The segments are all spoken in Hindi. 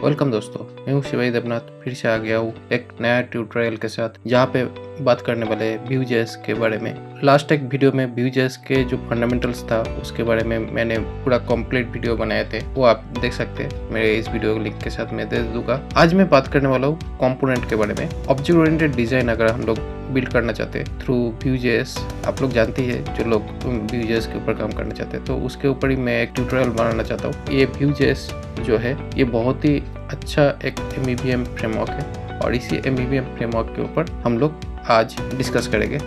वेलकम दोस्तों, मैं हूं शिवाई देवनाथ। फिर से आ गया हूँ एक नया ट्यूटोरियल के साथ, जहाँ पे बात करने वाले Vue.js के बारे में। लास्ट एक वीडियो में Vue.js के जो फंडामेंटल्स था उसके बारे में मैंने पूरा कंप्लीट वीडियो बनाए थे, वो आप देख सकते हैं। मेरे इस वीडियो लिंक के साथ मैं दे दूंगा। आज मैं बात करने वाला हूँ कंपोनेंट के बारे में। ऑब्जेक्ट ओरिएंटेड डिजाइन अगर हम लोग बिल्ड करना चाहते हैं थ्रू Vue.js, आप लोग जानते हैं जो लोग Vue.js के ऊपर काम करना चाहते हैं, तो उसके ऊपर ही मैं एक ट्यूटोरियल बनाना चाहता हूँ। ये Vue.js जो है ये बहुत ही अच्छा एक MVVM फ्रेमवर्क है और इसी MVVM फ्रेमवर्क के ऊपर हम लोग आज डिस्कस करेंगे।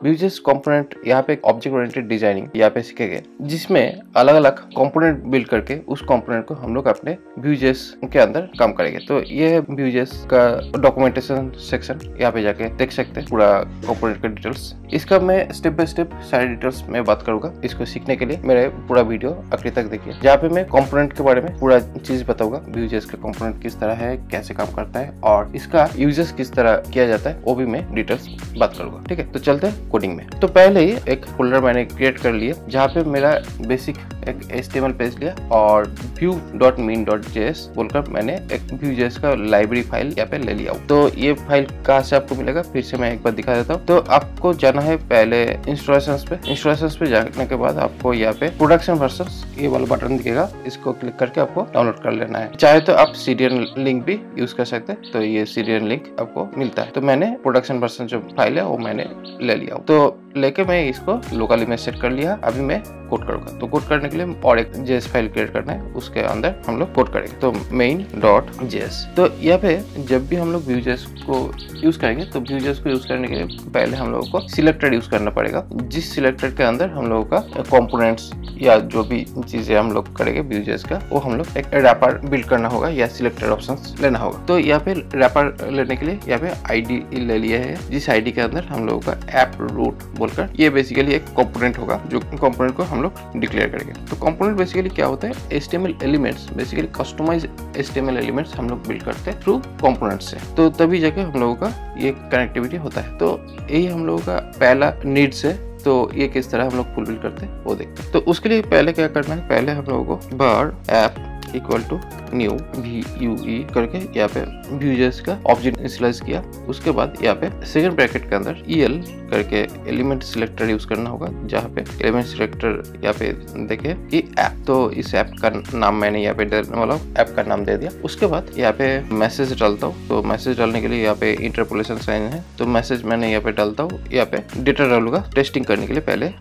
Vue.js कंपोनेंट यहाँ पे ऑब्जेक्ट ओरिएंटेड डिजाइनिंग यहाँ पे सीखेंगे, जिसमें अलग अलग कंपोनेंट बिल्ड करके उस कंपोनेंट को हम लोग अपने Vue.js के अंदर काम करेंगे। तो ये है Vue.js का डॉक्यूमेंटेशन सेक्शन, यहाँ पे जाके देख सकते हैं पूरा कंपोनेंट का डिटेल्स। इसका मैं स्टेप बाय स्टेप सारे डिटेल्स में बात करूंगा। इसको सीखने के लिए मेरे पूरा वीडियो आखिर तक देखिए, जहाँ पे मैं कंपोनेंट के बारे में पूरा चीज बताऊंगा। Vue.js का कंपोनेंट किस तरह है, कैसे काम करता है और इसका यूजेस किस तरह किया जाता है, वो भी मैं डिटेल्स बात करूंगा। ठीक है, तो चलते हैं कोडिंग में। तो पहले ही एक फोल्डर मैंने क्रिएट कर लिया, जहाँ पे मेरा बेसिक एक HTML पेज लिया और vue.mean.js बोलकर मैंने एक Vue.js का लाइब्रेरी फाइल यहाँ पे ले लिया। तो ये फाइल कहाँ से आपको मिलेगा, फिर से मैं एक बार दिखा देता हूँ। तो आपको जाना है पहले इंस्टॉलेशंस पे जाने के बाद आपको यहाँ पे प्रोडक्शन वर्जन ये वाला बटन दिखेगा, इसको क्लिक करके आपको डाउनलोड कर लेना है। चाहे तो आप सीरियल लिंक भी यूज कर सकते हैं, तो ये सीरियल लिंक आपको मिलता है। तो मैंने प्रोडक्शन वर्जन जो फाइल है वो मैंने ले लिया। तो लेके मैं इसको लोकली में सेट कर लिया। अभी मैं कोड करूंगा। तो कोड करने के लिए और एक JS फाइल क्रिएट करना है, उसके अंदर हम लोग कोड करेंगे। तो main.js। तो यहाँ पे जब भी हम लोग Vue.js को यूज करेंगे, तो Vue.js को यूज करने के लिए पहले हम लोगों को सिलेक्टेड यूज करना पड़ेगा, जिस सिलेक्टेड के अंदर हम लोगों का कंपोनेंट्स या जो भी चीजें हम लोग करेंगे Vue.js का, वो हम लोग एक रैपर बिल्ड करना होगा या सिलेक्टेड ऑप्शंस लेना होगा। तो यहाँ पे रैपर लेने के लिए यहाँ पे ID ले लिया है, जिस ID के अंदर हम लोगों का ऐप रूट बोलकर ये बेसिकली एक कंपोनेंट होगा, जो कंपोनेंट को हम लोग डिक्लेयर करेंगे। तो कंपोनेंट बेसिकली क्या होता है, HTML elements, basically customise HTML elements हम लोग बिल्ड करते हैं थ्रू कंपोनेंट से। तो तभी जाके हम लोगों का ये कनेक्टिविटी होता है। तो यही हम लोगों का पहला नीड्स है। तो ये किस तरह हम लोग फुलफिल करते हैं वो देखते हैं। तो उसके लिए पहले क्या करना है, पहले हम लोगों को bar app equal to new VUE करके यहाँ पे Vue.js का ऑब्जेक्ट इनिशियलाइज किया। उसके बाद यहाँ पे सेकंड ब्रैकेट के अंदर EL करके एलिमेंट सिलेक्टर यूज करना होगा, जहाँ पे एलिमेंट सिलेक्टर यहाँ पे देखे कि ऐप। तो इस ऐप का नाम मैंने यहाँ पे देने वाला हूँ, ऐप का नाम दे दिया। उसके बाद यहाँ पे मैसेज डालता हूँ। तो मैसेज डालने के लिए यहाँ पे इंटरपोलेशन साइन है, तो मैसेज मैंने यहाँ पे डालता हूँ। यहाँ पे डेटा डालूंगा टेस्टिंग करने के लिए पहले।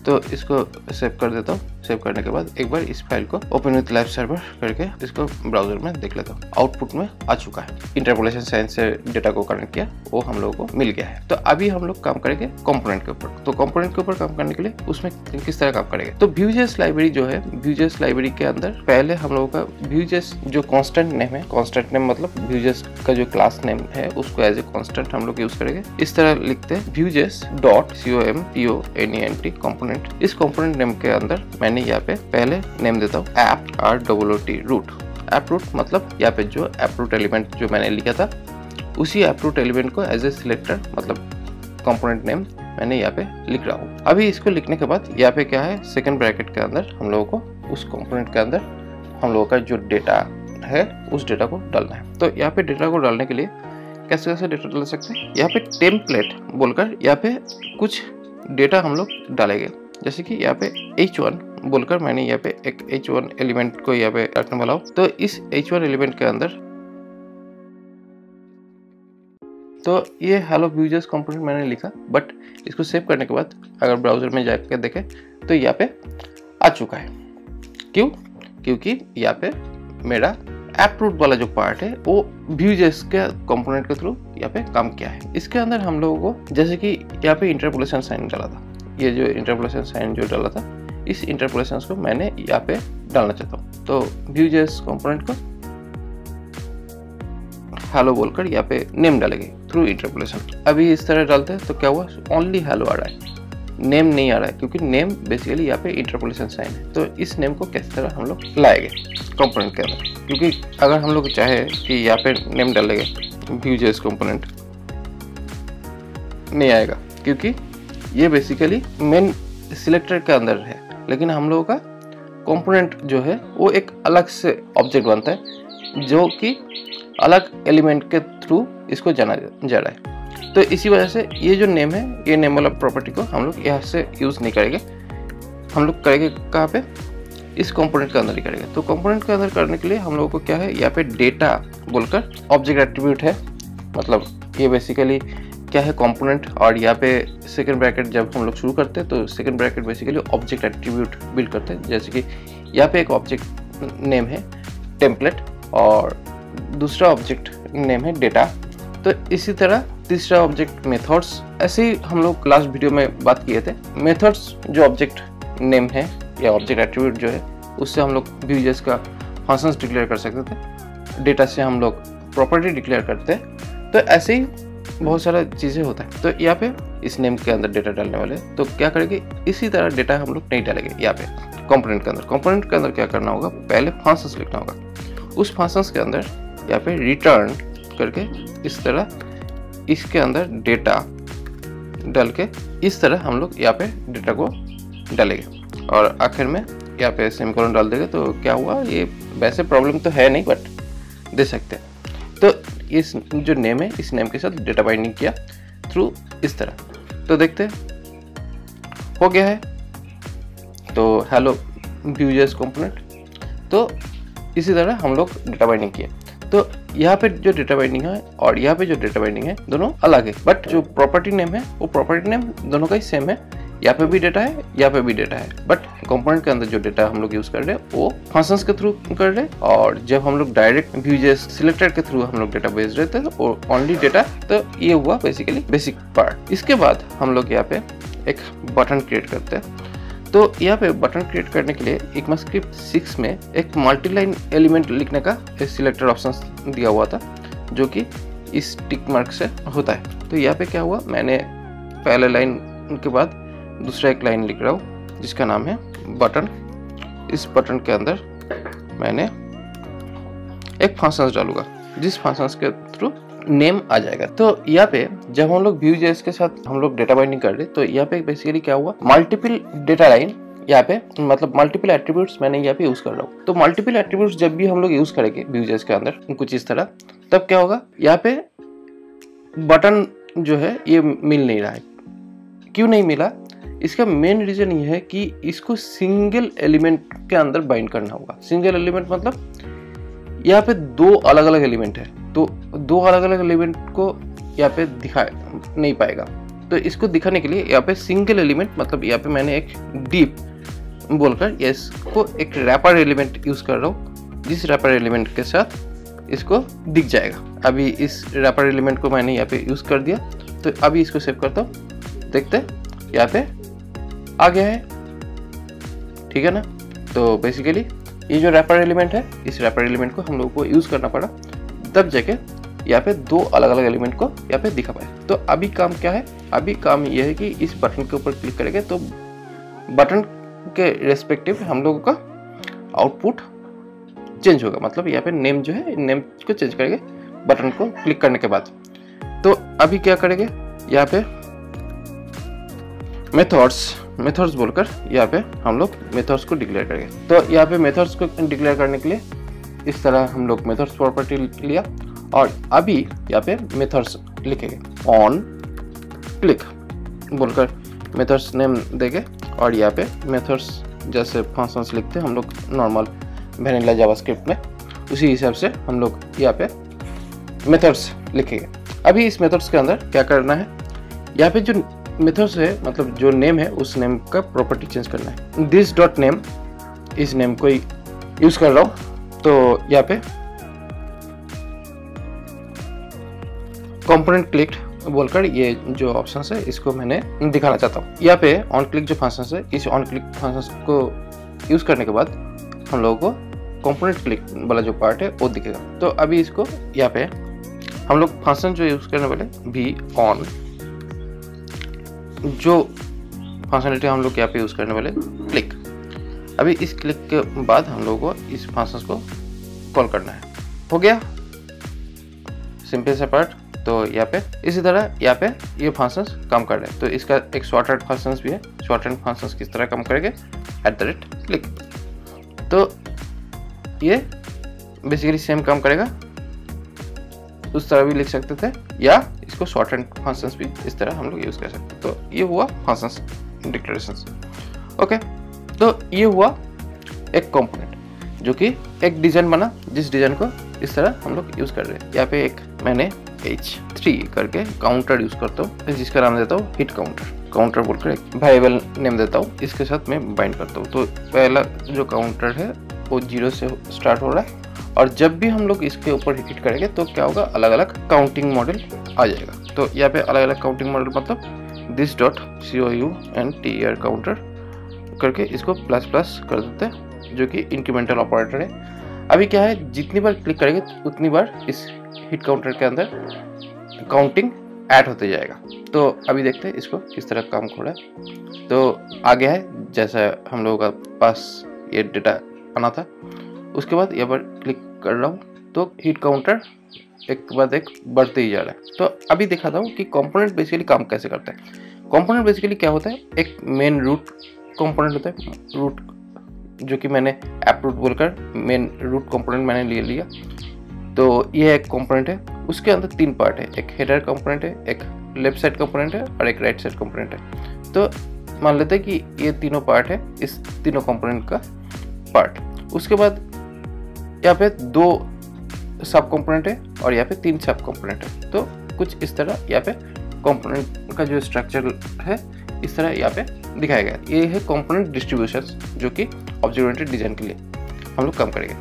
तो इसको सेव कर देता हूँ। सेव करने के बाद एक बार इस फाइल को ओपन विथ लाइव सर्वर करके इसको ब्राउजर में देख लेता हूँ। आउटपुट में आ चुका है, इंटरपोलेशन साइन से डेटा को कनेक्ट किया, वो हम लोगों को मिल गया है। तो अभी हम लोग काम करेंगे कंपोनेंट के ऊपर। तो कंपोनेंट के ऊपर काम करने के लिए उसमें किस तरह काम करेंगे, तो Vue.js लाइब्रेरी जो है, Vue.js लाइब्रेरी के अंदर पहले हम लोगों का Vue.js जो कॉन्स्टेंट नेम है, कॉन्स्टेंट नेम मतलब Vue.js का जो क्लास नेम है उसको एज ए कॉन्स्टेंट हम लोग यूज करेंगे। इस तरह लिखते हैं Vue.js डॉट component कंपोनेंट। इस कंपोनेंट नेम के अंदर मैंने यहाँ पे पहले नेम देता हूँ app ROOT root. App root मतलब यहाँ पे जो ऐप रूट एलिमेंट जो मैंने लिखा था, उसी ऐप रूट एलिमेंट को एज ए सिलेक्टर मतलब कंपोनेंट नेम मैंने यहाँ पे लिख रहा हूँ। अभी इसको लिखने के बाद यहाँ पे क्या है, सेकंड ब्रैकेट के अंदर हम लोगों को उस कंपोनेंट के अंदर हम लोगों का जो डेटा है उस डेटा को डालना है। तो यहाँ पे डेटा को डालने के लिए कैसे कैसे डेटा डाल सकते हैं, यहाँ पे टेम्पलेट बोलकर यहाँ पे कुछ डेटा हम लोग डालेंगे। जैसे कि यहाँ पे H1 बोलकर मैंने यहाँ पे एक H1 एलिमेंट को यहाँ पे रखने वाला हूँ। तो इस H1 एलिमेंट के अंदर तो ये हेलो Vue.js कंपोनेंट मैंने लिखा, बट इसको सेव करने के बाद अगर ब्राउजर में जाकर देखें तो यहाँ पे आ चुका है। क्यों? क्योंकि यहाँ पे मेरा ऐप रूट वाला जो पार्ट है वो Vue.js के कंपोनेंट के थ्रू यहाँ पे काम किया है। इसके अंदर हम लोगों को जैसे कि यहाँ पे इंटरपोलेशन साइन डाला था, ये जो इंटरपोलेशन साइन जो डाला था, इस इंटरपोलेशन को मैंने यहाँ पे डालना चाहता हूँ। तो Vue.js कंपोनेंट को हेलो बोलकर यहाँ पे नेम डालेंगे थ्रू इंटरपोलेशन। अभी इस तरह डालते हैं तो क्या हुआ, ओनली हेलो आ रहा है, नेम नहीं आ रहा है, क्योंकि नेम बेसिकली यहाँ पे इंटरपोलेशन साइन है। तो इस नेम को किस तरह हम लोग लाएंगे कंपोनेंट के अंदर, क्योंकि अगर हम लोग चाहे कि यहाँ पे नेम डालेंगे Vue.js कंपोनेंट नहीं आएगा, क्योंकि ये बेसिकली मेन सिलेक्टर के अंदर है, लेकिन हम लोगों का कंपोनेंट जो है वो एक अलग से ऑब्जेक्ट बनता है जो कि अलग एलिमेंट के थ्रू इसको जाना जा रहा है। तो इसी वजह से ये जो नेम है, ये नेम वाला प्रॉपर्टी को हम लोग यहाँ से यूज़ नहीं करेंगे, हम लोग करेंगे कहाँ पे, इस कंपोनेंट के अंदर ही करेंगे। तो कंपोनेंट के अंदर करने के लिए हम लोगों को क्या है, यहाँ पे डेटा बोलकर ऑब्जेक्ट एट्रीब्यूट है, मतलब ये बेसिकली क्या है कंपोनेंट, और यहाँ पे सेकंड ब्रैकेट जब हम लोग शुरू करते हैं तो second bracket basically object attribute build करते हैं। जैसे कि यहाँ पे एक ऑब्जेक्ट नेम है टेम्पलेट और दूसरा ऑब्जेक्ट नेम है डेटा। तो इसी तरह तीसरा ऑब्जेक्ट मेथड्स, ऐसे ही हम लोग लास्ट वीडियो में बात किए थे। मेथड्स जो ऑब्जेक्ट नेम है या ऑब्जेक्ट एट्रीब्यूट जो है, उससे हम लोग Vue.js का फंक्शंस डिक्लेयर कर सकते थे, डेटा से हम लोग प्रॉपर्टी डिक्लेयर करते हैं। तो ऐसे ही बहुत सारा चीज़ें होता है। तो यहाँ पे इस नेम के अंदर डेटा डालने वाले, तो क्या करेंगे, इसी तरह डेटा हम लोग नहीं डालेंगे यहाँ पे कंपोनेंट के अंदर। कंपोनेंट के अंदर क्या करना होगा, पहले फंक्शंस लिखना होगा, उस फंक्शंस के अंदर यहाँ पे रिटर्न करके इस तरह इसके अंदर डेटा डाल के इस तरह हम लोग यहाँ पे डेटा को डालेंगे और आखिर में यहाँ पे सेमीकोलन डाल देंगे। तो क्या हुआ, ये वैसे प्रॉब्लम तो है नहीं, बट दे सकते हैं। तो इस जो नेम है, इस नेम के साथ डेटा बाइंडिंग किया थ्रू इस तरह। तो देखते हो गया है, तो हेलो Vue.js कंपोनेंट। तो इसी तरह हम लोग डेटा बाइंडिंग किया। तो यहाँ पे जो डेटा बाइंडिंग है और यहाँ पे जो डेटा बाइंडिंग है, दोनों अलग है, बट जो प्रॉपर्टी नेम है वो प्रॉपर्टी नेम दोनों का ही सेम है। यहाँ पे भी डेटा है, यहाँ पे भी डेटा है, बट कंपोनेंट के अंदर जो डेटा हम लोग यूज कर रहे हैं वो फंक्शंस के थ्रू कर रहे हैं, और जब हम लोग डायरेक्ट Vue.js सिलेक्टर के थ्रू हम लोग डेटा भेज रहे थे तो ओनली डेटा। तो ये हुआ बेसिकली बेसिक पार्ट। इसके बाद हम लोग यहाँ पे एक बटन क्रिएट करते हैं। तो यहाँ पे बटन क्रिएट करने के लिए ECMAScript 6 में एक मल्टीलाइन एलिमेंट लिखने का सिलेक्टर ऑप्शन दिया हुआ था, जो कि इस टिक मार्क से होता है। तो यहाँ पे क्या हुआ, मैंने पहले लाइन के बाद दूसरा एक लाइन लिख रहा हूँ जिसका नाम है बटन। इस बटन के अंदर मैंने एक फंक्शन डालूंगा जिस फंक्शन के थ्रू नेम आ जाएगा। तो यहाँ पे जब हम लोग Vue.js के साथ हम लोग डेटा बाइंडिंग कर रहे, तो यहाँ पे बेसिकली क्या हुआ, मल्टीपल डेटा लाइन यहाँ पे, मतलब मल्टीपल एट्रीब्यूट्स मैंने यहाँ पे यूज कर रहा हूँ। तो मल्टीपल एट्रीब्यूट्स जब भी हम लोग यूज करेंगे Vue.js के अंदर कुछ इस तरह, तब क्या होगा, यहाँ पे बटन जो है ये मिल नहीं रहा है। क्यों नहीं मिला, इसका मेन रीजन ये है कि इसको सिंगल एलिमेंट के अंदर बाइंड करना होगा। सिंगल एलिमेंट मतलब यहाँ पे दो अलग अलग एलिमेंट है, तो दो अलग अलग एलिमेंट को यहाँ पे दिखा नहीं पाएगा। तो इसको दिखाने के लिए यहाँ पे सिंगल एलिमेंट, मतलब यहाँ पे मैंने एक डीप बोलकर इसको एक रैपर एलिमेंट यूज कर रहा हूँ, जिस रैपर एलिमेंट के साथ इसको दिख जाएगा। अभी इस रैपर एलिमेंट को मैंने यहाँ पे यूज कर दिया। तो अभी इसको सेव करता हूँ, देखते यहाँ पे आ गया है, ठीक है ना। तो बेसिकली ये जो रैपर एलिमेंट है, इस रैपर एलिमेंट को हम लोगों को यूज करना पड़ा, तब जाके यहाँ पे दो अलग अलग एलिमेंट को यहाँ पे दिखा पाए। तो अभी काम क्या है, अभी काम ये है कि इस बटन के ऊपर क्लिक करेंगे तो बटन के रेस्पेक्टिव हम लोगों का आउटपुट चेंज होगा। मतलब यहाँ पे नेम जो है, नेम को चेंज करेंगे बटन को क्लिक करने के बाद। तो अभी क्या करेंगे, यहाँ पे मेथड्स बोलकर यहाँ पे हम लोग मेथड्स को डिक्लेयर करेंगे। तो यहाँ पे मेथड्स को डिक्लेयर करने के लिए इस तरह हम लोग मेथड्स प्रॉपर्टी लिया, और अभी यहाँ पे मेथड्स लिखेंगे ऑन क्लिक बोलकर मेथड्स नेम देंगे, और यहाँ पे मेथड्स जैसे फंक्शंस लिखते हैं हम लोग नॉर्मल वैनिला जावास्क्रिप्ट में, उसी हिसाब से हम लोग यहाँ पे मेथड्स लिखेंगे। अभी इस मेथड्स के अंदर क्या करना है, यहाँ पे जो मेथड्स है, मतलब जो नेम है, उस नेम का प्रॉपर्टी चेंज करना है। दिस डॉट नेम, इस नेम को यूज कर रहा हूँ। तो यहाँ पे कंपोनेंट क्लिक बोलकर ये जो ऑप्शन है इसको मैंने दिखाना चाहता हूँ। यहाँ पे ऑन क्लिक जो फंक्शन है, इस ऑन क्लिक फंक्शन को यूज करने के बाद हम लोगों को कंपोनेंट क्लिक वाला जो पार्ट है वो दिखेगा। तो अभी इसको यहाँ पे हम लोग फंक्शन जो यूज करने वाले भी ऑन, जो फंक्शनलिटी हम लोग यहाँ पे यूज करने वाले क्लिक। अभी इस क्लिक के बाद हम लोगों को इस फंक्शन को कॉल करना है। हो गया सिंपल सा पार्ट। तो यहाँ पे इसी तरह यहाँ पे ये फंक्शंस काम कर रहे हैं। तो इसका एक शॉर्टहैंड फंक्शंस भी है। शॉर्टहैंड फंक्शंस किस तरह काम करेंगे, @click। तो ये बेसिकली सेम काम करेगा, उस तरह भी लिख सकते थे, या इसको शॉर्टहैंड फंक्शंस भी इस तरह हम लोग यूज कर सकते हैं। तो ये हुआ फंक्शंस डिक्लेरेशंस। ओके, तो ये हुआ एक कंपोनेंट जो कि एक डिजाइन बना, जिस डिजाइन को इस तरह हम लोग यूज कर रहे हैं। यहाँ पे एक मैंने h3 करके काउंटर यूज करता हूँ, जिसका नाम देता हूँ हिट काउंटर बोलकर एक वेरिएबल नेम देता हूँ। इसके साथ मैं बाइंड करता हूँ। तो पहला जो काउंटर है वो 0 से स्टार्ट हो रहा है, और जब भी हम लोग इसके ऊपर हिट करेंगे तो क्या होगा, अलग अलग काउंटिंग मॉडल आ जाएगा। तो यहाँ पे अलग अलग काउंटिंग मॉडल मतलब दिस डॉट COUNTER काउंटर करके इसको प्लस प्लस कर देते हैं, जो कि इंक्रीमेंटल ऑपरेटर है। अभी क्या है, जितनी बार क्लिक करेंगे उतनी बार इस हिट काउंटर के अंदर काउंटिंग ऐड होते जाएगा। तो अभी देखते हैं इसको किस तरह काम हो रहा है। तो आगे है जैसा हम लोगों का पास ये डेटा आना था, उसके बाद यहाँ पर क्लिक कर रहा हूँ तो हिट काउंटर एक के बाद एक बढ़ते ही जा रहा है। तो अभी दिखाता हूँ कि कंपोनेंट बेसिकली काम कैसे करता है। कंपोनेंट बेसिकली क्या होता है, एक मेन रूट कंपोनेंट होता है, रूट जो कि मैंने ऐप रूट बोलकर मेन रूट कंपोनेंट मैंने ले लिया। तो ये एक कंपोनेंट है, उसके अंदर 3 पार्ट है, एक हेडर कंपोनेंट है, एक लेफ्ट साइड कंपोनेंट है और एक राइट साइड कंपोनेंट है। तो मान लेते हैं कि ये तीनों पार्ट है, इस तीनों कंपोनेंट का पार्ट। उसके बाद यहाँ पे 2 सब कंपोनेंट है और यहाँ पे 3 सब कंपोनेंट है। तो कुछ इस तरह यहाँ पे कंपोनेंट का जो स्ट्रक्चर है इस तरह यहाँ पे दिखाया गया। ये है कंपोनेंट डिस्ट्रीब्यूशन, जो कि ऑब्जेक्ट ओरिएंटेड डिजाइन के लिए हम लोग काम करेंगे।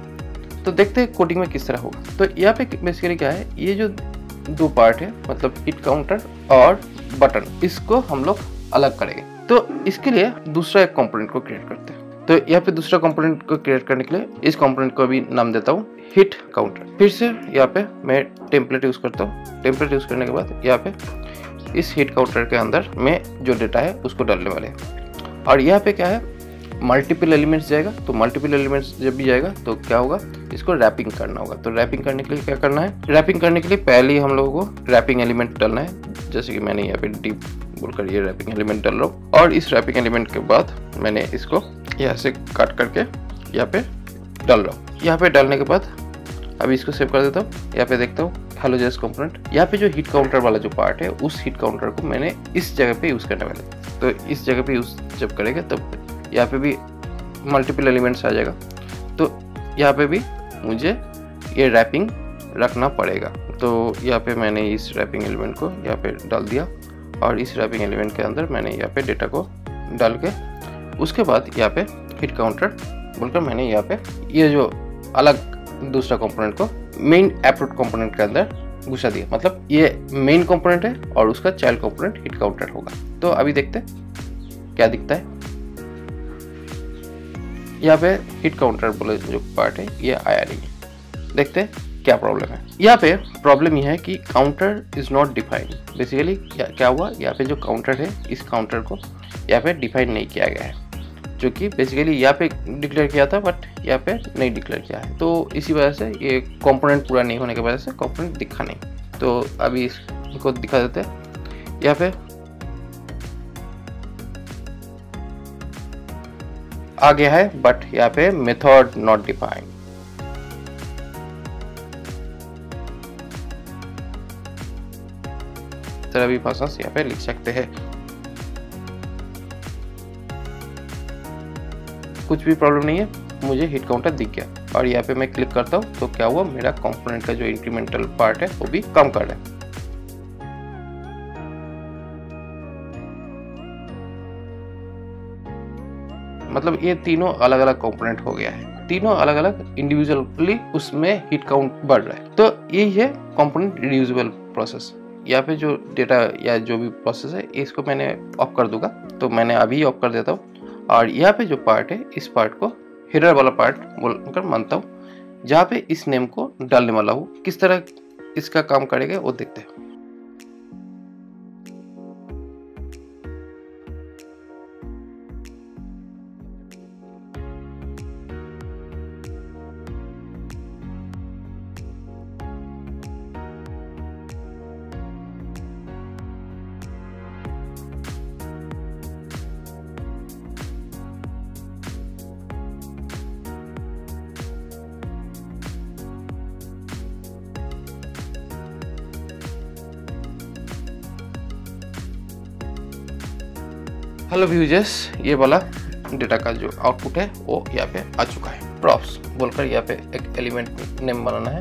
तो देखते हैं कोडिंग में किस तरह होगा। तो यहाँ पे बेसिकली क्या है, ये जो 2 पार्ट है मतलब हिट काउंटर और बटन, इसको हम लोग अलग करेंगे। तो इसके लिए दूसरा एक कंपोनेंट को क्रिएट करते हैं। तो यहाँ पे दूसरा कंपोनेंट को क्रिएट करने के लिए इस कंपोनेंट को भी नाम देता हूँ हिट काउंटर। फिर से यहाँ पे मैं टेम्पलेट यूज करता हूँ। टेम्पलेट यूज करने के बाद यहाँ पे इस हिट काउंटर के अंदर में जो डेटा है उसको डालने वाले हैं। और यहाँ पे क्या है, मल्टीपल एलिमेंट्स जाएगा। तो मल्टीपल एलिमेंट्स जब भी जाएगा तो क्या होगा, इसको रैपिंग करना होगा। तो रैपिंग करने के लिए क्या करना है, रैपिंग करने के लिए पहले ही हम लोगों को रैपिंग एलिमेंट डालना है। जैसे कि मैंने यहाँ पे डीप बोलकर ये रैपिंग एलिमेंट डाल रहा हूँ, और इस रैपिंग एलिमेंट के बाद मैंने इसको यहाँ से काट करके यहाँ पे डाल रहा हूँ। यहाँ पे डालने के बाद अभी इसको सेव कर देता हूँ। यहाँ पे देखता हूँ हेलो जेएस कंपोनेंट। यहाँ पे जो हिट काउंटर वाला जो पार्ट है, उस हिट काउंटर को मैंने इस जगह पे यूज करने वाले। तो इस जगह पे यूज जब करेंगे तब यहाँ पे भी मल्टीपल एलिमेंट्स आ जाएगा। तो यहाँ पे भी मुझे ये रैपिंग रखना पड़ेगा। तो यहाँ पे मैंने इस रैपिंग एलिमेंट को यहाँ पे डाल दिया, और इस रैपिंग एलिमेंट के अंदर मैंने यहाँ पे डेटा को डाल के उसके बाद यहाँ पे हिट काउंटर बोलकर मैंने यहाँ पे ये जो अलग दूसरा कंपोनेंट को मेन ऐप रूट कंपोनेंट के अंदर घुसा दिया। मतलब ये मेन कंपोनेंट है और उसका चाइल्ड कंपोनेंट हिट काउंटर होगा। तो अभी देखते हैं क्या दिखता है। यहाँ पे हिट काउंटर बोले जो पार्ट है ये आया नहीं है। देखते हैं क्या प्रॉब्लम है। यहाँ पे प्रॉब्लम यह है कि counter is not defined. Basically क्या हुआ, यहाँ पे जो काउंटर है इस काउंटर को यहाँ पे डिफाइन नहीं किया गया है, जो कि बेसिकली यहाँ पे डिक्लेयर किया था बट यहाँ पे नहीं डिक्लेयर किया है। तो इसी वजह से ये कंपोनेंट पूरा नहीं होने की वजह से कंपोनेंट दिखा नहीं। तो अभी इसको दिखा देते हैं। यहाँ पे आ गया है बट यहाँ पे मेथड नॉट डिफाइंड। तरह भी फंक्शंस यहाँ पे लिख सकते हैं। कुछ भी प्रॉब्लम नहीं है, मुझे हिट काउंटर दिख गया। और यहाँ पे मैं क्लिक करता हूँ तो क्या हुआ, मेरा कंपोनेंट का जो इंक्रीमेंटल पार्ट है वो भी कम कर रहा है। मतलब ये तीनों अलग अलग कंपोनेंट हो गया है, तीनों अलग अलग इंडिविजुअली उसमें हिट काउंट बढ़ रहा है। तो यही है कंपोनेंट रिड्यूसिबल प्रोसेस। यहाँ पे जो डेटा या जो भी प्रोसेस है इसको मैंने ऑफ कर दूंगा। तो मैंने अभी ऑफ कर देता हूँ। और यहाँ पे जो पार्ट है इस पार्ट को हेडर वाला पार्ट बोलकर मानता हूँ, जहाँ पे इस नेम को डालने वाला हूँ। किस तरह इसका काम करेगा वो देखते हैं। हेलो व्यूजर्स, ये वाला डेटा का जो आउटपुट है वो यहाँ पे आ चुका है। प्रॉप्स बोलकर यहाँ पे एक एलिमेंट नेम बनाना है,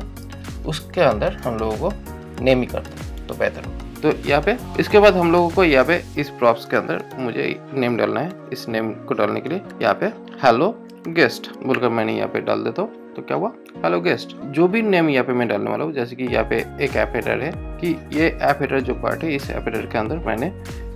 उसके अंदर हम लोगों को नेम ही कर दो तो बेहतर हो। तो यहाँ पे इसके बाद हम लोगों को यहाँ पे इस प्रॉप्स के अंदर मुझे नेम डालना है। इस नेम को डालने के लिए यहाँ पे हेलो गेस्ट बोलकर मैंने यहाँ पे डाल देता हूँ। तो क्या हुआ, हेलो गेस्ट। जो भी नेम यहाँ पे मैं डालने वाला हूँ, जैसे कि यहाँ पे एक ऐप हेडर है कि ये ऐप हेडर जो पार्ट है, इस ऐप हेडर के अंदर मैंने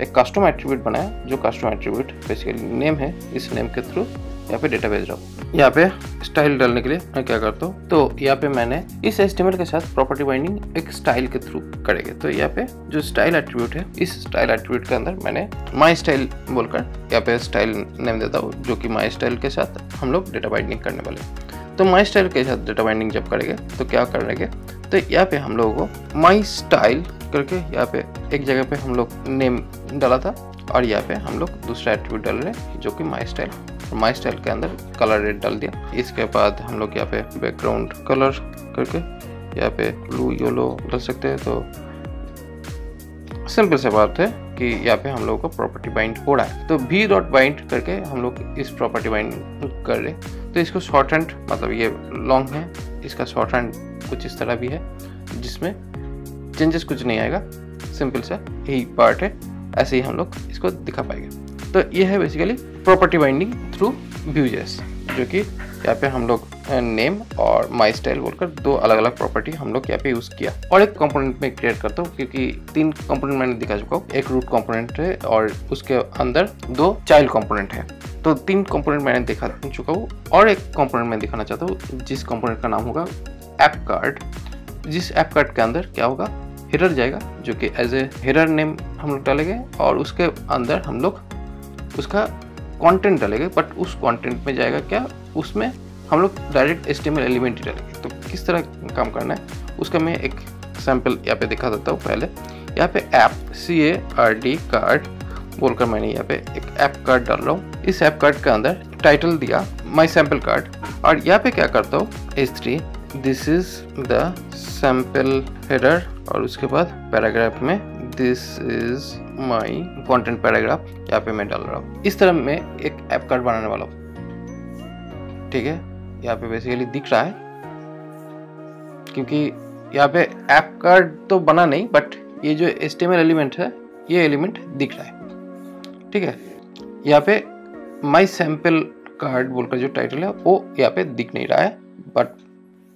एक कस्टम एट्रीब्यूट बनाया, जो कस्टम एट्रीब्यूट बेसिकली नेम है। इस नेम के थ्रू यहाँ पे डेटा भेज रहा हूँ। यहाँ पे स्टाइल डालने के लिए मैं क्या करता हूँ, तो यहाँ पे मैंने इस HTML के साथ प्रॉपर्टी बाइंडिंग एक स्टाइल के थ्रू करेंगे। तो यहाँ पे जो स्टाइल एट्रीब्यूट है, इस स्टाइल एट्रीब्यूट के अंदर मैंने माई स्टाइल बोलकर यहाँ पे स्टाइल नेम देता हूँ, जो कि माई स्टाइल के साथ हम लोग डेटा बाइंडिंग करने वाले। तो माई स्टाइल के साथ डेटा बाइंडिंग जब करेंगे तो क्या करेंगे, तो यहाँ पे हम लोगों को माई स्टाइल करके यहाँ पे एक जगह पे हम लोग नेम डाला था, और यहाँ पे हम लोग दूसरा एट्रीब्यूट डाल रहे हैं जो कि माई स्टाइल। माई स्टाइल के अंदर कलर रेड डाल दिया। इसके बाद हम लोग यहाँ पे बैकग्राउंड कलर करके यहाँ पे ब्लू येलो डाल सकते हैं। तो सिंपल सी बात है कि यहाँ पे हम लोग को प्रॉपर्टी बाइंड हो रहा है। तो v.bind करके हम लोग इस प्रॉपर्टी बाइंड कर रहे हैं। तो इसको शॉर्ट हैंड, मतलब ये लॉन्ग है, इसका शॉर्ट हैंड कुछ इस तरह भी है, जिसमें चेंजेस कुछ नहीं आएगा, सिंपल सा यही पार्ट है। ऐसे ही हम लोग इसको दिखा पाएंगे। तो ये है basically property binding through Vue.js, जो कि यहाँ पे हम लोग नेम और माई स्टाइल बोलकर दो अलग अलग प्रॉपर्टी हम लोग यहाँ पे यूज किया। और एक कंपोनेंट में क्रिएट करता हूँ, क्योंकि 3 कंपोनेंट मैंने दिखा चुका हूँ। एक रूट कंपोनेंट है और उसके अंदर 2 चाइल्ड कंपोनेंट है। तो 3 कंपोनेंट मैंने दिखा चुका हूँ, और एक कंपोनेंट मैं दिखाना चाहता हूँ, जिस कंपोनेंट का नाम होगा ऐप कार्ड। जिस ऐप कार्ड के अंदर क्या होगा, हेडर जाएगा, जो कि एज ए हेडर नेम हम लोग डालेंगे, और उसके अंदर हम लोग उसका कंटेंट डालेंगे। बट उस कंटेंट में जाएगा क्या, उसमें हम लोग डायरेक्ट HTML एलिमेंट ही डालेंगे। तो किस तरह काम करना है उसका मैं एक सैंपल यहाँ पे दिखा देता हूँ। पहले यहाँ पे ऐप CARD कार्ड बोलकर मैंने यहाँ पे एक ऐप कार्ड डाल रहा हूँ। इस ऐप कार्ड के अंदर टाइटल दिया माई सैम्पल कार्ड, और यहाँ पे क्या करता हूँ, H3 this is the sample header, और उसके बाद पैराग्राफ में this is my content paragraph यहाँ पे मैं डाल रहा हूँ। इस तरह मैं एक ऐप कार्ड बनाने वाला हूँ। ठीक है, यहाँ पे बेसिकली दिख रहा है, क्योंकि यहाँ पे ऐप कार्ड तो बना नहीं, बट ये जो HTML एलिमेंट है, ये एलिमेंट दिख रहा है। ठीक है, यहाँ पे माई सैम्पल कार्ड बोलकर जो टाइटल है वो यहाँ पे दिख नहीं रहा है, बट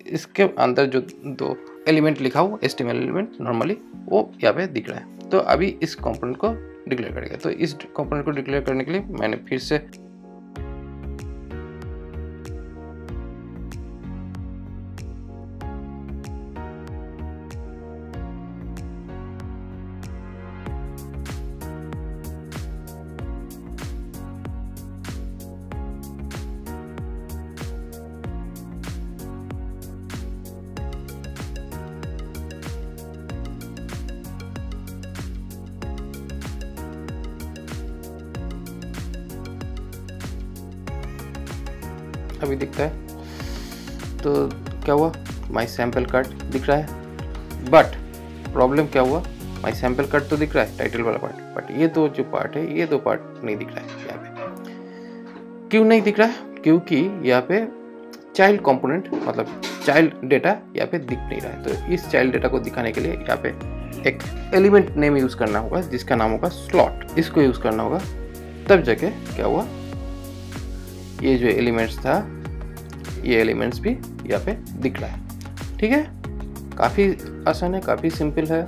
इसके अंदर जो 2 एलिमेंट लिखा हुआ HTML एलिमेंट नॉर्मली वो यहाँ पे दिख रहा है। तो अभी इस कंपोनेंट को डिक्लेयर करेंगे। तो इस कंपोनेंट को डिक्लेयर करने के लिए मैंने फिर से अभी दिखता है। तो क्या हुआ, माई सैम्पल कार्ड दिख रहा है, बट प्रॉब्लम क्या हुआ, माई सैम्पल कार्ड तो दिख रहा है टाइटल वाला पार्ट, बट ये दो जो पार्ट है, ये 2 पार्ट नहीं दिख रहा है यहाँ पे। क्यों नहीं दिख रहा है, क्योंकि यहाँ पे चाइल्ड कंपोनेंट, मतलब चाइल्ड डेटा यहाँ पे दिख नहीं रहा है। तो इस चाइल्ड डेटा को दिखाने के लिए यहाँ पे एक एलिमेंट नेम यूज करना होगा, जिसका नाम होगा स्लॉट। इसको यूज करना होगा, तब जाके क्या हुआ, ये जो एलिमेंट्स था, ये एलिमेंट्स भी यहाँ पे दिख रहा है। ठीक है, काफ़ी आसान है, काफ़ी सिंपल है,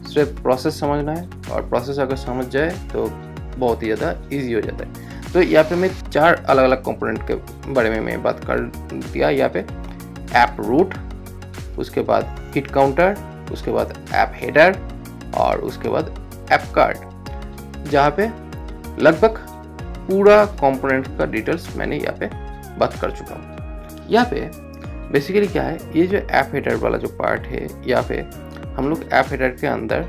सिर्फ प्रोसेस समझना है, और प्रोसेस अगर समझ जाए तो बहुत ही ज़्यादा इजी हो जाता है। तो यहाँ पे मैं 4 अलग अलग कंपोनेंट के बारे में मैं बात कर दिया। यहाँ पे ऐप रूट, उसके बाद हिट काउंटर, उसके बाद ऐप हेडर, और उसके बाद ऐप कार्ड, जहाँ पे लगभग पूरा कंपोनेंट का डिटेल्स मैंने यहाँ पे बात कर चुका हूँ। यहाँ पे बेसिकली क्या है, ये जो ऐप हेडर वाला जो पार्ट है, यहाँ पे हम लोग ऐप हेडर के अंदर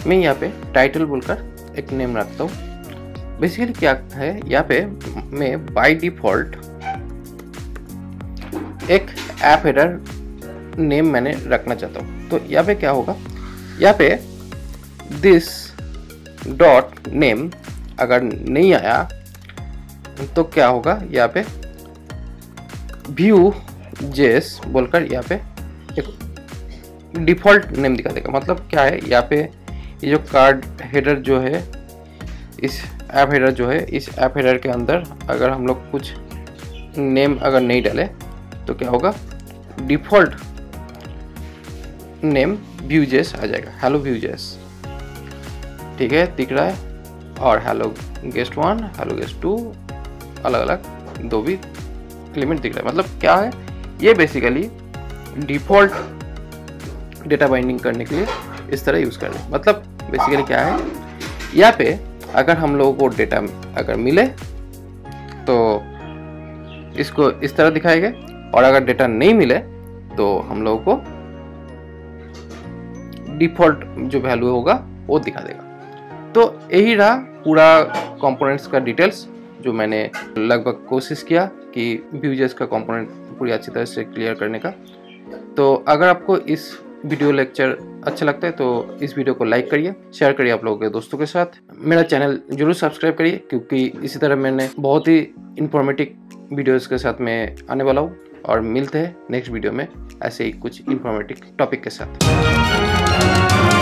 मैं यहाँ पे टाइटल बोलकर एक नेम रखता हूँ। बेसिकली क्या है, यहाँ पे मैं बाय डिफॉल्ट एक ऐप हेडर नेम मैंने रखना चाहता हूँ। तो यहाँ पे क्या होगा, यहाँ पे दिस डॉट नेम अगर नहीं आया तो क्या होगा, यहाँ पे व्यू जेस बोलकर यहाँ पे एक डिफ़ॉल्ट नेम दिखा देगा। मतलब क्या है, यहाँ पे ये जो कार्ड हेडर जो है, इस ऐप हेडर जो है, इस ऐप हेडर के अंदर अगर हम लोग कुछ नेम अगर नहीं डाले तो क्या होगा, डिफ़ॉल्ट नेम Vue.js आ जाएगा, हेलो Vue.js। ठीक है, दिख रहा है। और हेलो गेस्ट 1, हेलो गेस्ट 2, अलग अलग दो भी एलिमेंट दिख रहा है। मतलब क्या है, ये बेसिकली डिफ़ॉल्ट डेटा बाइंडिंग करने के लिए इस तरह यूज़ कर रहे हैं। मतलब बेसिकली क्या है, यहाँ पे अगर हम लोगों को डेटा अगर मिले तो इसको इस तरह दिखाएगा, और अगर डेटा नहीं मिले तो हम लोगों को डिफ़ॉल्ट जो वैल्यू होगा वो दिखा देगा। तो यही रहा पूरा कंपोनेंट्स का डिटेल्स, जो मैंने लगभग कोशिश किया कि Vue.js का कंपोनेंट पूरी अच्छी तरह से क्लियर करने का। तो अगर आपको इस वीडियो लेक्चर अच्छा लगता है तो इस वीडियो को लाइक करिए, शेयर करिए आप लोगों के दोस्तों के साथ। मेरा चैनल जरूर सब्सक्राइब करिए, क्योंकि इसी तरह मैंने बहुत ही इंफॉर्मेटिव वीडियोस के साथ मैं आने वाला हूँ। और मिलते हैं नेक्स्ट वीडियो में ऐसे ही कुछ इंफॉर्मेटिव टॉपिक के साथ।